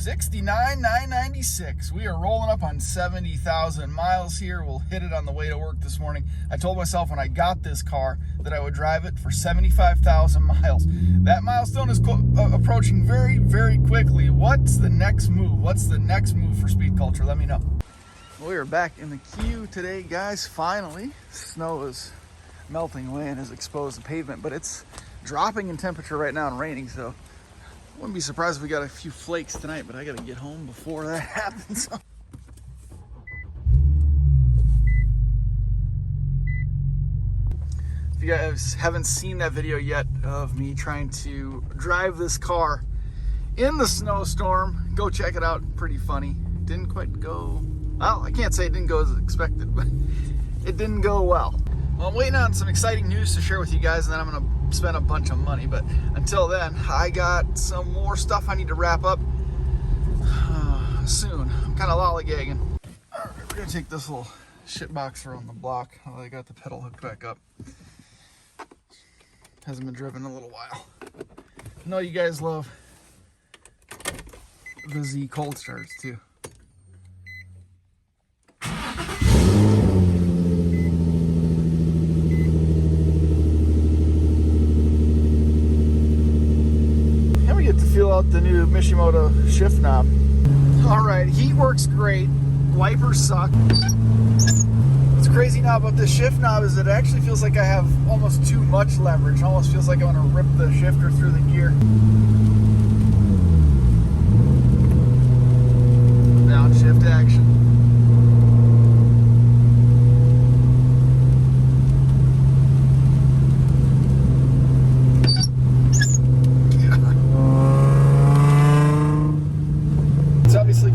69,996. We are rolling up on 70,000 miles here. We'll hit it on the way to work this morning. I told myself when I got this car that I would drive it for 75,000 miles. That milestone is approaching very, very quickly. What's the next move? What's the next move for Speed Culture? Let me know. We are back in the queue today, guys. Finally, snow is melting away and has exposed the pavement, but it's dropping in temperature right now and raining, so wouldn't be surprised if we got a few flakes tonight, but I gotta get home before that happens. If you guys haven't seen that video yet of me trying to drive this car in the snowstorm, go check it out. Pretty funny. Didn't quite go, well, I can't say it didn't go as expected, but it didn't go well. Well, I'm waiting on some exciting news to share with you guys, and then I'm gonna spend a bunch of money, but until then I got some more stuff I need to wrap up soon. I'm kind of lollygagging. All right, we're gonna take this little shit box around the block. Oh, I got the pedal hooked back up. Hasn't been driven in a little while. I know you guys love the Z cold starts too. Feel out the new Mishimoto shift knob. All right, heat works great. Wipers suck. What's crazy now about this shift knob is that it actually feels like I have almost too much leverage. It almost feels like I want to rip the shifter through the gear. Downshift action.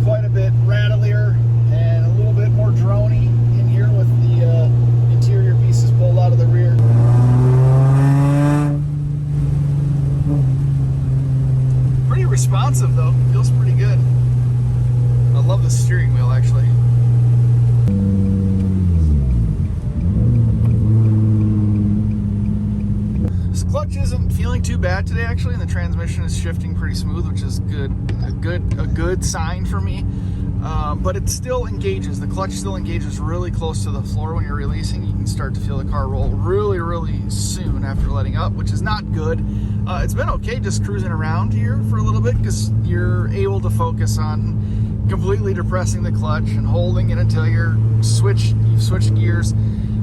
Quite a bit rattlier and a little bit more droney in here with the interior pieces pulled out of the rear. Pretty responsive though, feels pretty good. I love the steering wheel actually. This clutch isn't feeling too bad today actually, and the transmission is shifting pretty smooth, which is good. A good sign for me, but it still engages. The clutch still engages really close to the floor when you're releasing. You can start to feel the car roll really soon after letting up, which is not good. It's been okay just cruising around here for a little bit because you're able to focus on completely depressing the clutch and holding it until you've switched gears.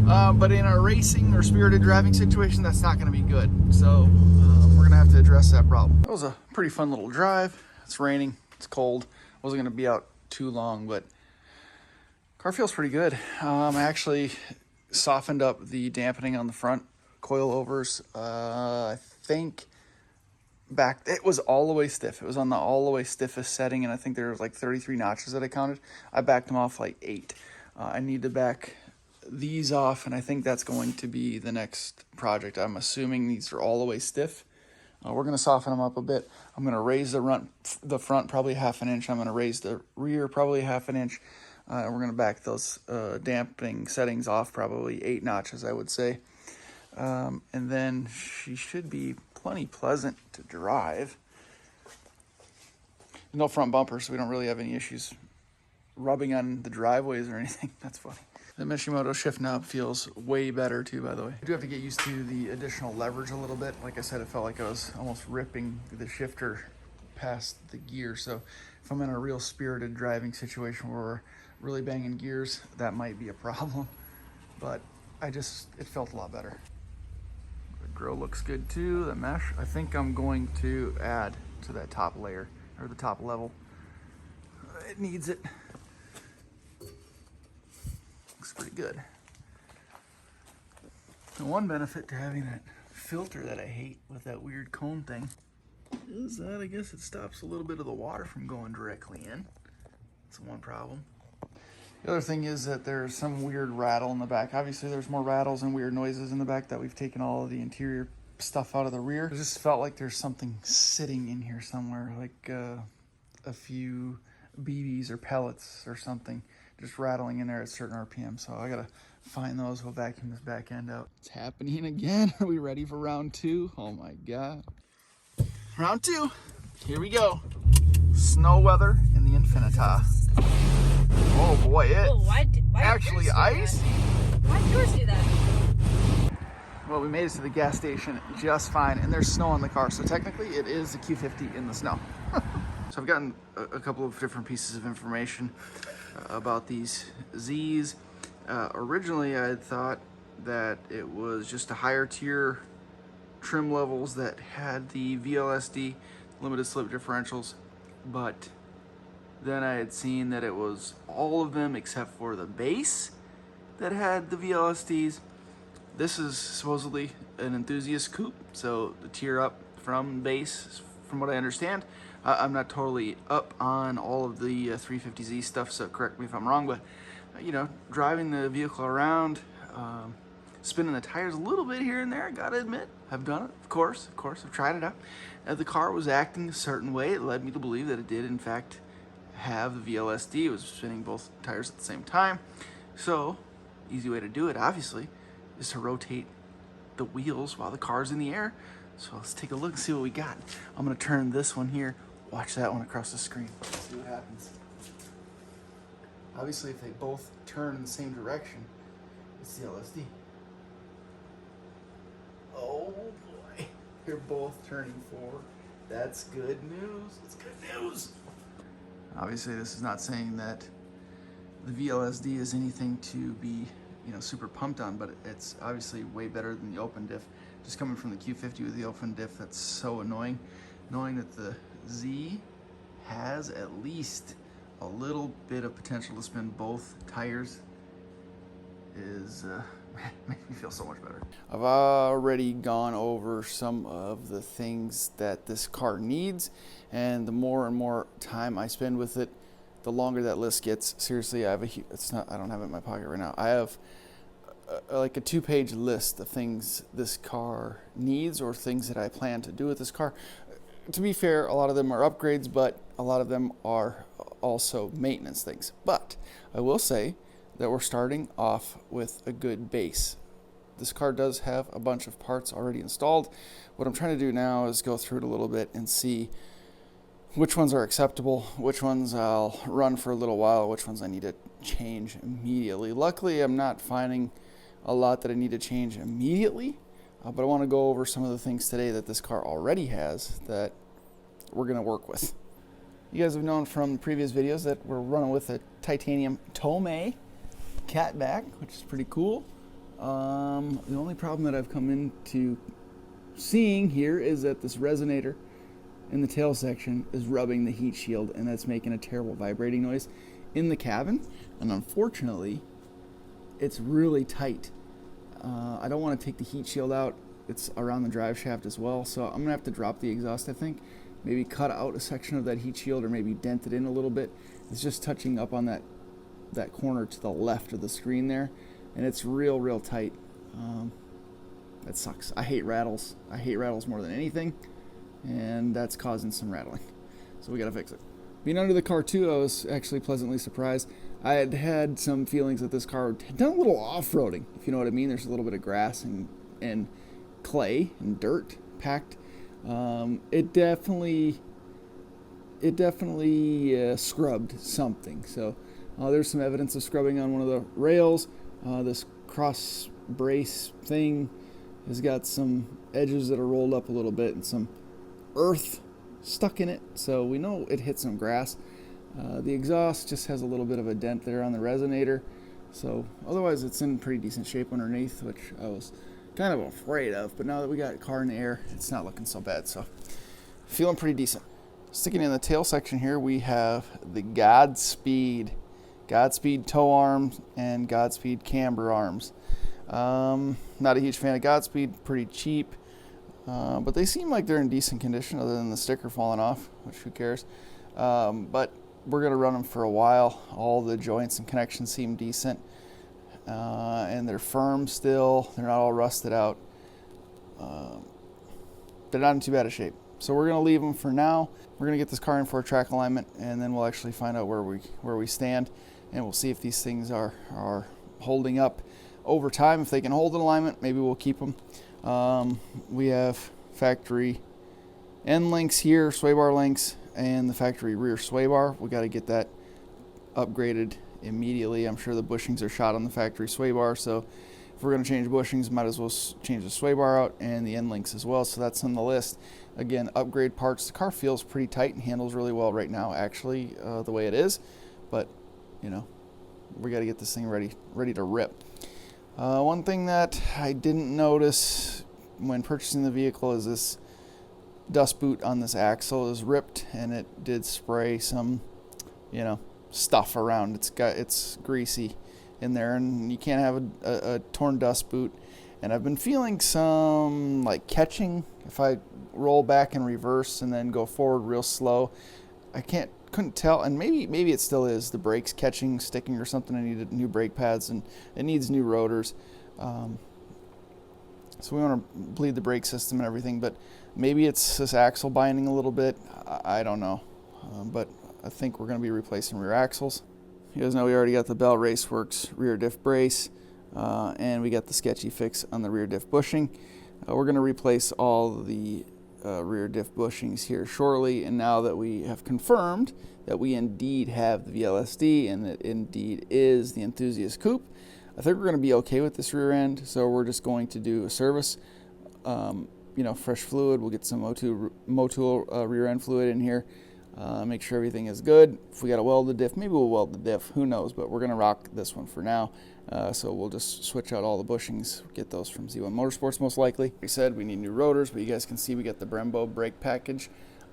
But in a racing or spirited driving situation, that's not going to be good. So we're going to have to address that problem. That was a pretty fun little drive. It's raining, it's cold. Wasn't gonna be out too long, but car feels pretty good. I actually softened up the dampening on the front coilovers. I think it was all the way stiff. It was on the all the way stiffest setting, and I think there was like 33 notches that I counted. I backed them off like 8. I need to back these off, and I think that's going to be the next project. I'm assuming these are all the way stiff. We're going to soften them up a bit. I'm going to raise the front probably 1/2 inch. I'm going to raise the rear probably 1/2 inch. We're going to back those dampening settings off probably 8 notches, I would say. And then she should be plenty pleasant to drive. No front bumper, so we don't really have any issues rubbing on the driveways or anything. That's funny. The Mishimoto shift knob feels way better too, by the way. I do have to get used to the additional leverage a little bit. Like I said, it felt like I was almost ripping the shifter past the gear. So if I'm in a real spirited driving situation where we're really banging gears, that might be a problem. But it felt a lot better. The grill looks good too, the mesh. I think I'm going to add to that top layer, or the top level. It needs it. Looks pretty good. The one benefit to having that filter that I hate with that weird cone thing is that I guess it stops a little bit of the water from going directly in. That's one problem. The other thing is that there's some weird rattle in the back. Obviously there's more rattles and weird noises in the back that we've taken all of the interior stuff out of the rear. It just felt like there's something sitting in here somewhere, like a few BBs or pellets or something just rattling in there at certain RPM. So I gotta find those. We'll vacuum this back end out. It's happening again. Are we ready for round 2? Oh my God. Round 2, here we go. Snow weather in the Infinita. Oh boy, it's why actually ice. Why did yours do that? Well, we made it to the gas station just fine, and there's snow on the car, so technically it is the Q50 in the snow. So I've gotten a couple of different pieces of information about these Zs. Originally, I had thought that it was just a higher tier trim levels that had the VLSD, limited slip differentials, but then I had seen that it was all of them except for the base that had the VLSDs. This is supposedly an enthusiast coupe, so the tier up from base, from what I understand. I'm not totally up on all of the 350Z stuff, so correct me if I'm wrong, but you know, driving the vehicle around, spinning the tires a little bit here and there, I gotta admit, I've done it, of course, I've tried it out. The car was acting a certain way. It led me to believe that it did, in fact, have the VLSD. It was spinning both tires at the same time. So, easy way to do it, obviously, is to rotate the wheels while the car's in the air. So let's take a look and see what we got. I'm gonna turn this one here, watch that one across the screen, see what happens. Obviously, if they both turn in the same direction, it's the LSD. Oh boy, they're both turning forward. That's good news. It's good news. Obviously, this is not saying that the VLSD is anything to be, you know, super pumped on, but it's obviously way better than the open diff. Just coming from the Q50 with the open diff, that's so annoying. Knowing that the Z has at least a little bit of potential to spin both tires is makes me feel so much better. I've already gone over some of the things that this car needs, and the more and more time I spend with it, the longer that list gets. Seriously, I don't have it in my pocket right now. I have like a 2-page list of things this car needs or things that I plan to do with this car. To be fair, a lot of them are upgrades, but a lot of them are also maintenance things. But I will say that we're starting off with a good base. This car does have a bunch of parts already installed. What I'm trying to do now is go through it a little bit and see which ones are acceptable, which ones I'll run for a little while, which ones I need to change immediately. Luckily, I'm not finding a lot that I need to change immediately, but I want to go over some of the things today that this car already has that we're going to work with. You guys have known from previous videos that we're running with a titanium Tomei catback, which is pretty cool. The only problem that I've come into seeing here is that this resonator in the tail section is rubbing the heat shield, and that's making a terrible vibrating noise in the cabin, and unfortunately it's really tight. I don't want to take the heat shield out. It's around the drive shaft as well, so I'm gonna have to drop the exhaust, I think. Maybe cut out a section of that heat shield, or maybe dent it in a little bit. It's just touching up on that corner to the left of the screen there, and it's real tight. That sucks. I hate rattles. I hate rattles more than anything, and that's causing some rattling, so we gotta fix it. Being under the car too, I was actually pleasantly surprised. I had some feelings that this car had done a little off-roading, if you know what I mean. There's a little bit of grass and clay and dirt packed. It definitely scrubbed something. So there's some evidence of scrubbing on one of the rails. This cross brace thing has got some edges that are rolled up a little bit and some earth stuck in it, so we know it hit some grass. The exhaust just has a little bit of a dent there on the resonator, so otherwise it's in pretty decent shape underneath, which I was kind of afraid of, but now that we got a car in the air, it's not looking so bad, so feeling pretty decent. Sticking in the tail section here, we have the Godspeed tow arms and Godspeed camber arms. Not a huge fan of Godspeed, pretty cheap, but they seem like they're in decent condition other than the sticker falling off, which who cares. But we're going to run them for a while. All the joints and connections seem decent, and they're firm still. They're not all rusted out. They're not in too bad a shape. So we're going to leave them for now. We're going to get this car in for a track alignment, and then we'll actually find out where we stand, and we'll see if these things are holding up over time. If they can hold an alignment, maybe we'll keep them. We have factory end links here, sway bar links, and the factory rear sway bar. We got to get that upgraded immediately. I'm sure the bushings are shot on the factory sway bar, so if we're going to change bushings, might as well change the sway bar out and the end links as well. So that's on the list. Again, upgrade parts. The car feels pretty tight and handles really well right now, actually, the way it is. But, you know, we got to get this thing ready to rip. One thing that I didn't notice when purchasing the vehicle is this dust boot on this axle is ripped, and it did spray some, you know, stuff around. It's greasy in there, and you can't have a torn dust boot. And I've been feeling some like catching if I roll back and reverse and then go forward real slow. I couldn't tell, and maybe it still is the brakes catching, sticking or something. I needed new brake pads, and it needs new rotors. So we want to bleed the brake system and everything, but maybe it's this axle binding a little bit. I don't know, but I think we're going to be replacing rear axles. You guys know we already got the Bell Raceworks rear diff brace, and we got the sketchy fix on the rear diff bushing. We're going to replace all the rear diff bushings here shortly, and now that we have confirmed that we indeed have the VLSD and it indeed is the Enthusiast Coupe, I think we're going to be okay with this rear end. So we're just going to do a service, you know, fresh fluid. We'll get some Motul rear end fluid in here, make sure everything is good. If we got to weld the diff, maybe we'll weld the diff, who knows, but we're going to rock this one for now. So we'll just switch out all the bushings, get those from Z1 Motorsports most likely. Like I said, we need new rotors, but you guys can see we got the Brembo brake package.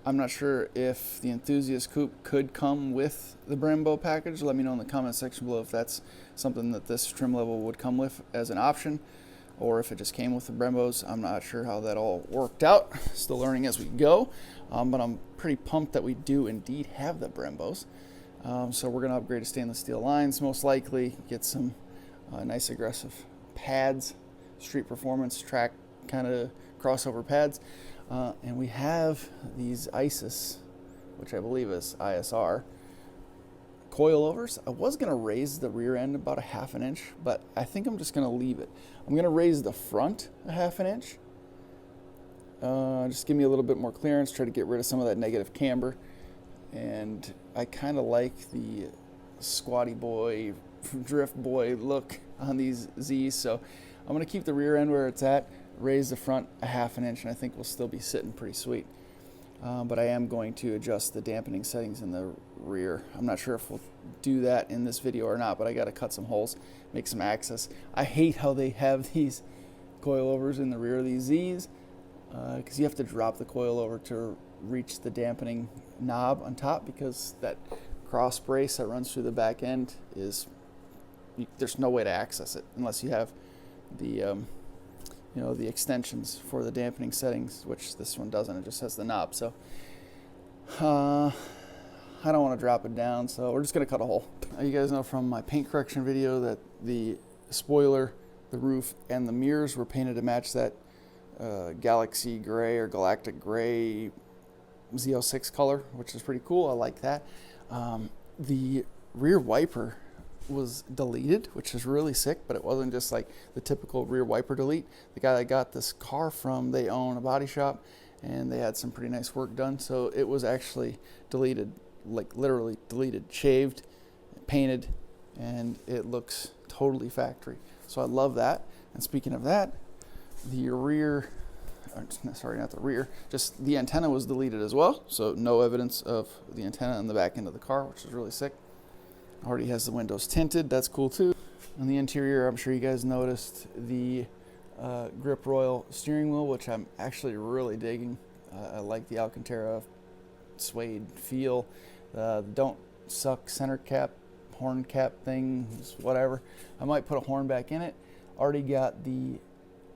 I'm not sure if the Enthusiast Coupe could come with the Brembo package. Let me know in the comment section below if that's something that this trim level would come with as an option, or if it just came with the Brembos. I'm not sure how that all worked out. Still learning as we go, but I'm pretty pumped that we do indeed have the Brembos. So we're going to upgrade to stainless steel lines most likely, get some nice aggressive pads, street performance track kind of crossover pads. And we have these ISIS, which I believe is ISR, coilovers. I was going to raise the rear end about a ½ inch, but I think I'm just going to leave it. I'm going to raise the front a ½ inch. Just give me a little bit more clearance, try to get rid of some of that negative camber. And I kind of like the squatty boy, drift boy look on these Z's. So I'm going to keep the rear end where it's at, raise the front a ½ inch, and I think we'll still be sitting pretty sweet. But I am going to adjust the dampening settings in the rear. I'm not sure if we'll do that in this video or not, but I got to cut some holes, make some access. I hate how they have these coilovers in the rear of these Z's, because you have to drop the coilover to reach the dampening knob on top, because that cross brace that runs through the back end is, there's no way to access it unless you have the you know, the extensions for the dampening settings, which this one doesn't. It just has the knob. So I don't want to drop it down, so we're just going to cut a hole. You guys know from my paint correction video that the spoiler, the roof, and the mirrors were painted to match that Galaxy Gray or Galactic Gray Z06 color, which is pretty cool. I like that. The rear wiper was deleted, which is really sick, but it wasn't just like the typical rear wiper delete. The guy that got this car from, they own a body shop, and they had some pretty nice work done, so it was actually deleted, like literally deleted, shaved, painted, and it looks totally factory. So I love that. And speaking of that, the rear, sorry, not the rear, just the antenna was deleted as well, so no evidence of the antenna on the back end of the car, which is really sick. Already has the windows tinted, that's cool too. On the interior, I'm sure you guys noticed the Grip Royal steering wheel, which I'm actually really digging. I like the Alcantara suede feel. Don't suck center cap, horn cap thing, whatever. I might put a horn back in it. Already got the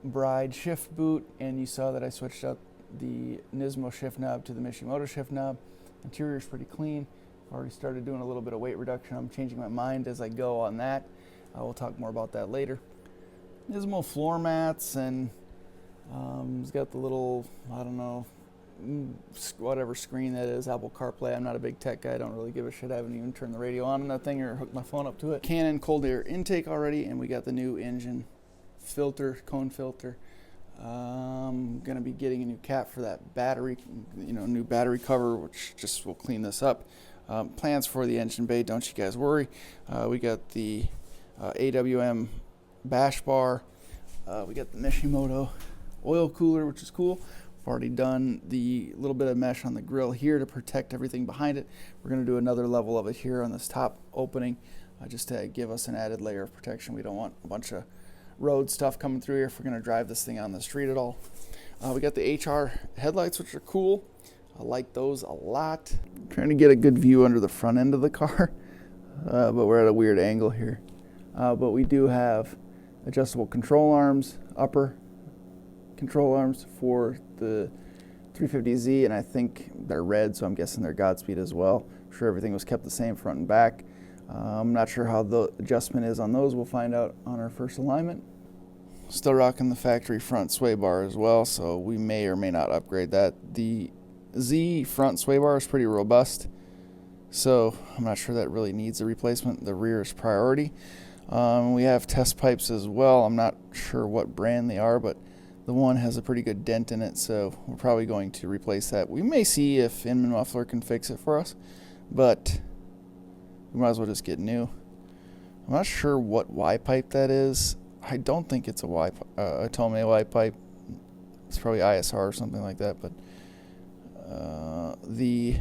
Bride shift boot, and you saw that I switched out the Nismo shift knob to the Mishimoto shift knob. Interior is pretty clean. Already started doing a little bit of weight reduction. I'm changing my mind as I go on that. We'll talk more about that later. Nismo floor mats, and it's got the little, I don't know, whatever screen that is, Apple CarPlay. I'm not a big tech guy. I don't really give a shit. I haven't even turned the radio on that thing or hooked my phone up to it. Canon cold air intake already, and we got the new engine filter, cone filter. I'm gonna be getting a new cap for that battery, new battery cover, which just will clean this up. Plans for the engine bay, don't you guys worry. We got the AWM bash bar. We got the Mishimoto oil cooler, which is cool. I've already done the little bit of mesh on the grill here to protect everything behind it. We're going to do another level of it here on this top opening, just to give us an added layer of protection. We don't want a bunch of road stuff coming through here if we're going to drive this thing on the street at all. We got the HR headlights, which are cool. I like those a lot. I'm trying to get a good view under the front end of the car, but we're at a weird angle here. But we do have adjustable control arms, upper control arms for the 350Z, and I think they're red, so I'm guessing they're Godspeed as well. I'm sure everything was kept the same front and back. I'm not sure how the adjustment is on those. We'll find out on our first alignment. Still rocking the factory front sway bar as well, so we may or may not upgrade that. The Z front sway bar is pretty robust, so I'm not sure that really needs a replacement. The rear is priority. We have test pipes as well. I'm not sure what brand they are, but the one has a pretty good dent in it, so we're probably going to replace that. We may see if Inman Muffler can fix it for us, but we might as well just get new. I'm not sure what Y pipe that is. I don't think it's a Tome Y pipe. It's probably ISR or something like that, but the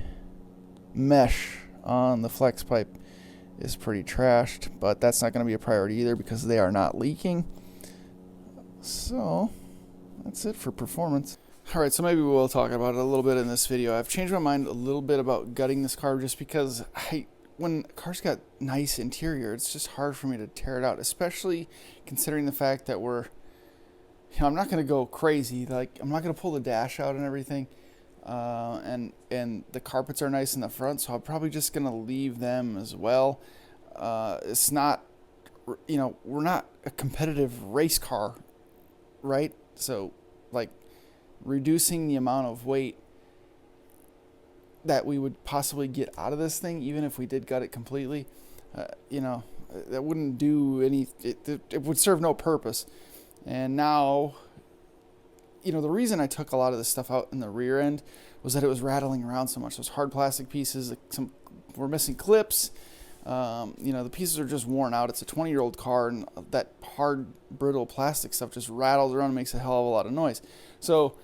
mesh on the flex pipe is pretty trashed, but that's not going to be a priority either because they are not leaking. So that's it for performance. All right, so maybe we'll talk about it a little bit in this video. I've changed my mind a little bit about gutting this car just because when a car's got nice interior, it's just hard for me to tear it out, especially considering the fact that I'm not going to go crazy. Like, I'm not going to pull the dash out and everything. And the carpets are nice in the front, so I'm probably just going to leave them as well. It's not, we're not a competitive race car, right? So, like, reducing the amount of weight that we would possibly get out of this thing, even if we did gut it completely, that wouldn't do it would serve no purpose. And now, the reason I took a lot of this stuff out in the rear end was that it was rattling around so much. Those hard plastic pieces, we're missing clips. The pieces are just worn out. It's a 20-year-old car, and that hard, brittle plastic stuff just rattles around and makes a hell of a lot of noise. So,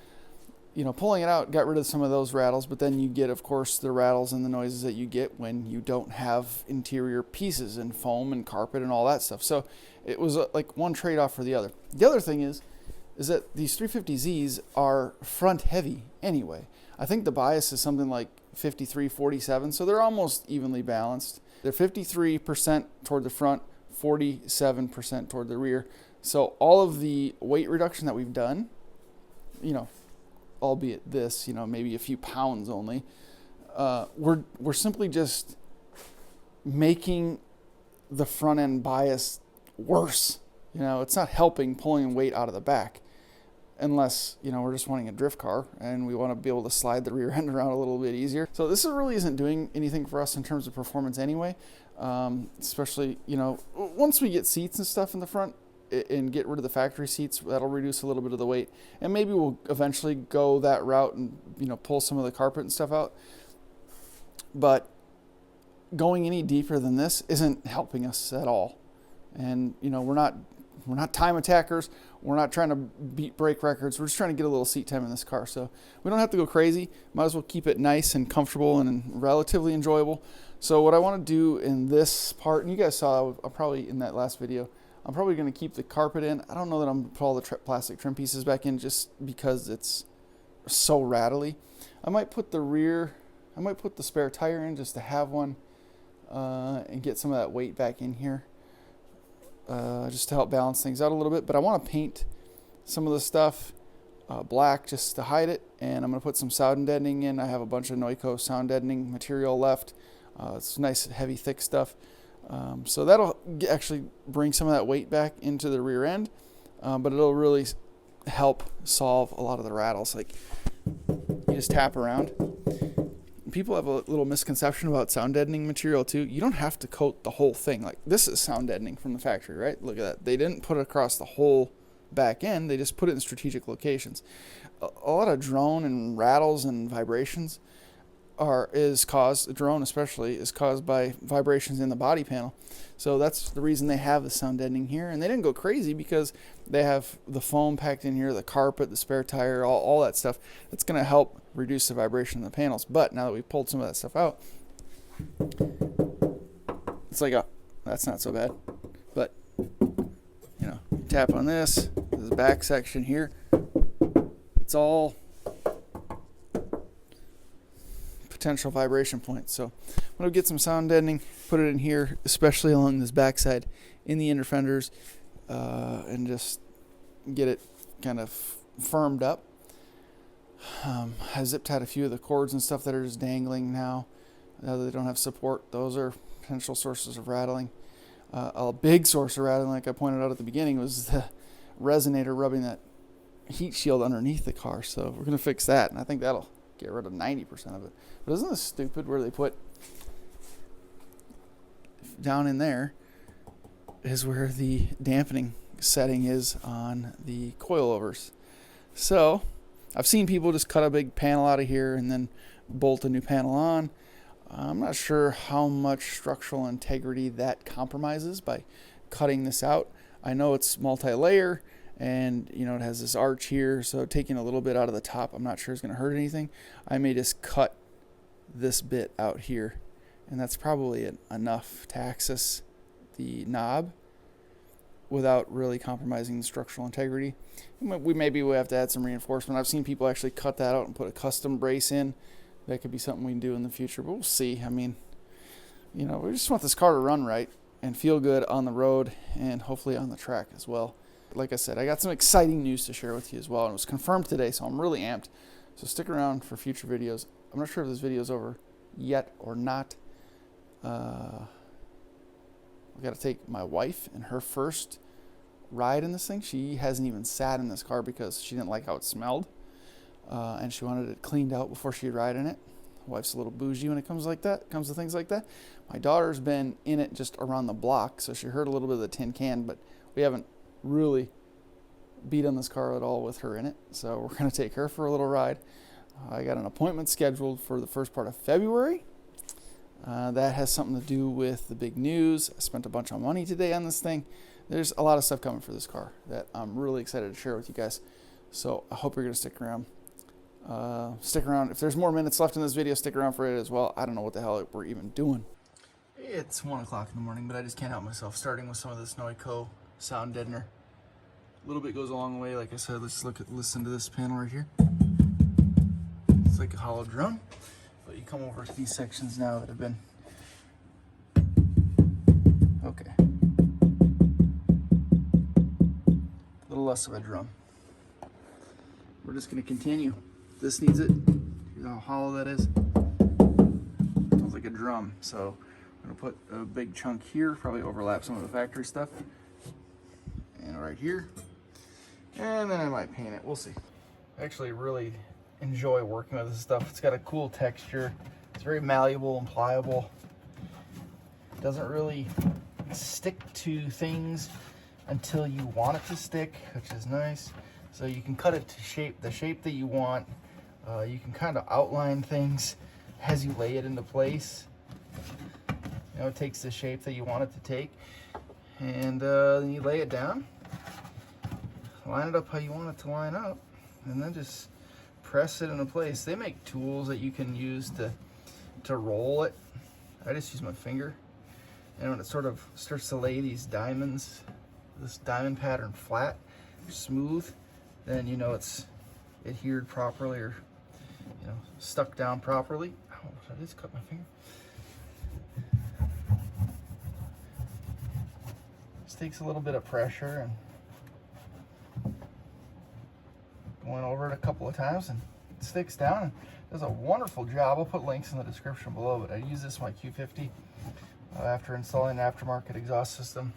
pulling it out got rid of some of those rattles, but then you get, of course, the rattles and the noises that you get when you don't have interior pieces and foam and carpet and all that stuff. So it was like one trade-off for the other. The other thing is that these 350Zs are front heavy anyway. I think the bias is something like 53-47, so they're almost evenly balanced. They're 53% toward the front, 47% toward the rear. So all of the weight reduction that we've done, albeit this, maybe a few pounds only, we're simply just making the front end bias worse. It's not helping pulling weight out of the back, unless we're just wanting a drift car and we want to be able to slide the rear end around a little bit easier. So this really isn't doing anything for us in terms of performance anyway, especially once we get seats and stuff in the front and get rid of the factory seats, that'll reduce a little bit of the weight, and maybe we'll eventually go that route and pull some of the carpet and stuff out. But going any deeper than this isn't helping us at all. And we're not time attackers. We're not trying to beat brake records. We're just trying to get a little seat time in this car. So we don't have to go crazy. Might as well keep it nice and comfortable and relatively enjoyable. So what I want to do in this part, and you guys saw I'm probably in that last video, I'm probably going to keep the carpet in. I don't know that I'm going to put all the plastic trim pieces back in just because it's so rattly. I might put the spare tire in just to have one and get some of that weight back in here. Just to help balance things out a little bit. But I want to paint some of the stuff black just to hide it, and I'm going to put some sound deadening in. I have a bunch of Neuco sound deadening material left. It's nice, heavy, thick stuff. So that'll actually bring some of that weight back into the rear end, but it'll really help solve a lot of the rattles. Like, you just tap around. People have a little misconception about sound deadening material too. You don't have to coat the whole thing. Like, this is sound deadening from the factory, right? Look at that. They didn't put it across the whole back end. They just put it in strategic locations. A lot of drone and rattles and vibrations drone especially, is caused by vibrations in the body panel. So that's the reason they have the sound deadening here. And they didn't go crazy because they have the foam packed in here, the carpet, the spare tire, all that stuff. That's going to help reduce the vibration in the panels. But now that we've pulled some of that stuff out, it's like, oh, that's not so bad. But, you know, tap on this back section here. It's all potential vibration points. So I'm going to get some sound deadening, put it in here, especially along this backside in the inner fenders, and just get it kind of firmed up. I zip tied a few of the cords and stuff that are just dangling now that they don't have support. Those are potential sources of rattling. A big source of rattling, like I pointed out at the beginning, was the resonator rubbing that heat shield underneath the car. So we're going to fix that, and I think that'll get rid of 90% of it. But isn't this stupid where they put down in there is where the dampening setting is on the coilovers. So I've seen people just cut a big panel out of here and then bolt a new panel on. I'm not sure how much structural integrity that compromises by cutting this out. I know it's multi-layer, and you know it has this arch here, so taking a little bit out of the top I'm not sure is going to hurt anything. I may just cut this bit out here, and that's probably enough to access the knob without really compromising the structural integrity. Maybe we have to add some reinforcement. I've seen people actually cut that out and put a custom brace in. That could be something we can do in the future, but we'll see. I mean, you know, we just want this car to run right and feel good on the road and hopefully on the track as well. Like I said, I got some exciting news to share with you as well, and it was confirmed today, so I'm really amped. So stick around for future videos. I'm not sure if this video is over yet or not. I've got to take my wife in her first ride in this thing. She hasn't even sat in this car because she didn't like how it smelled, and she wanted it cleaned out before she'd ride in it. Wife's a little bougie when it comes to things like that. My daughter's been in it just around the block, so she heard a little bit of the tin can, but we haven't really beat on this car at all with her in it. So we're going to take her for a little ride. I got an appointment scheduled for the first part of February. That has something to do with the big news. I spent a bunch of money today on this thing. There's a lot of stuff coming for this car that I'm really excited to share with you guys. So I hope you're going to stick around. Stick around. If there's more minutes left in this video, stick around for it as well. I don't know what the hell we're even doing. It's 1 o'clock in the morning, but I just can't help myself. Starting with some of this Noiko sound deadener. A little bit goes a long way. Like I said, let's listen to this panel right here. It's like a hollow drum, but you come over to these sections now that have been okay. A little less of a drum. We're just going to continue. This needs it. See how hollow that is? Sounds like a drum. So I'm going to put a big chunk here, probably overlap some of the factory stuff. And right here. And then I might paint it. We'll see. I actually really enjoy working with this stuff. It's got a cool texture. It's very malleable and pliable. It doesn't really stick to things until you want it to stick, which is nice. So you can cut it to the shape that you want. You can kind of outline things as you lay it into place. You know, it takes the shape that you want it to take. And then you lay it down. Line it up how you want it to line up. And then just press it into place. They make tools that you can use to roll it. I just use my finger. And when it sort of starts to lay these diamonds, this diamond pattern flat, smooth, then you know it's adhered properly, or you know, stuck down properly. Oh, I just cut my finger. This takes a little bit of pressure and going over it a couple of times, and it sticks down and does a wonderful job. I'll put links in the description below, but I use this in my Q50 after installing an aftermarket exhaust system.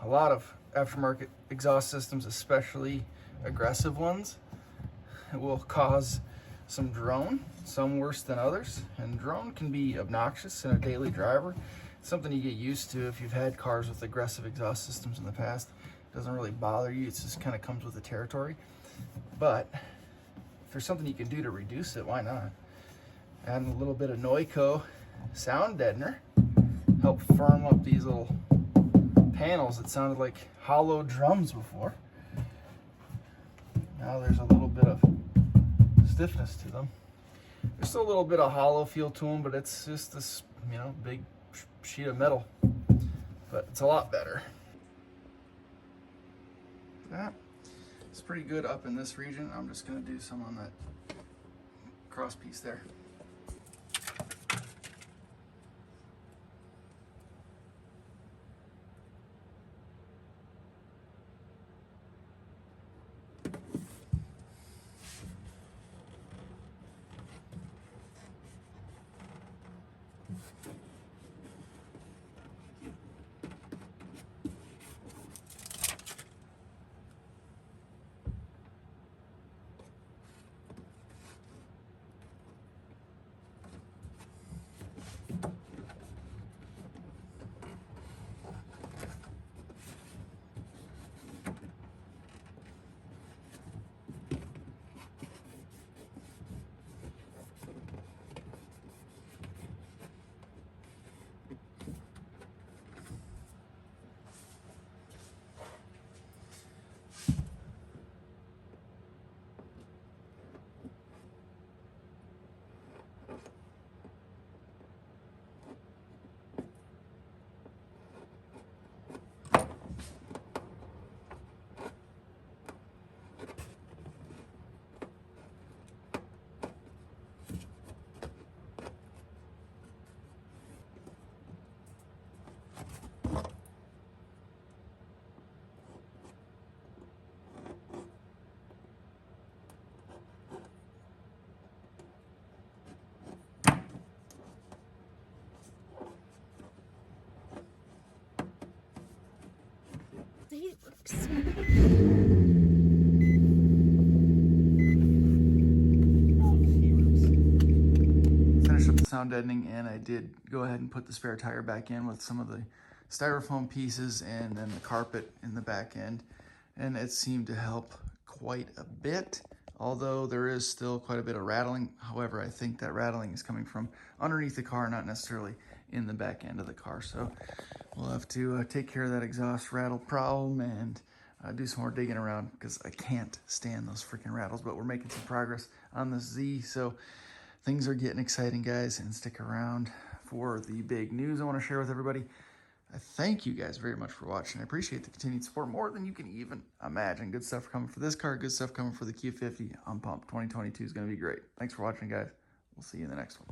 A lot of aftermarket exhaust systems, especially aggressive ones, will cause some drone, some worse than others. And drone can be obnoxious in a daily driver. It's something you get used to if you've had cars with aggressive exhaust systems in the past. Doesn't really bother you. It just kind of comes with the territory. But if there's something you can do to reduce it, why not? Adding a little bit of Noico sound deadener help firm up these little panels that sounded like hollow drums before. Now there's a little bit of stiffness to them. There's still a little bit of hollow feel to them, but it's just this, you know, big sheet of metal. But it's a lot better. That is pretty good up in this region. I'm just going to do some on that cross piece there. He looks Finished up the sound deadening, and I did go ahead and put the spare tire back in with some of the styrofoam pieces and then the carpet in the back end, and it seemed to help quite a bit, although there is still quite a bit of rattling. However, I think that rattling is coming from underneath the car, not necessarily in the back end of the car. So we'll have to take care of that exhaust rattle problem and do some more digging around, because I can't stand those freaking rattles. But we're making some progress on this Z, so things are getting exciting, guys, and stick around for the big news I want to share with everybody. I thank you guys very much for watching. I appreciate the continued support more than you can even imagine. Good stuff coming for this car, good stuff coming for the Q50. I'm pumped. 2022 is going to be great. Thanks for watching, guys. We'll see you in the next one.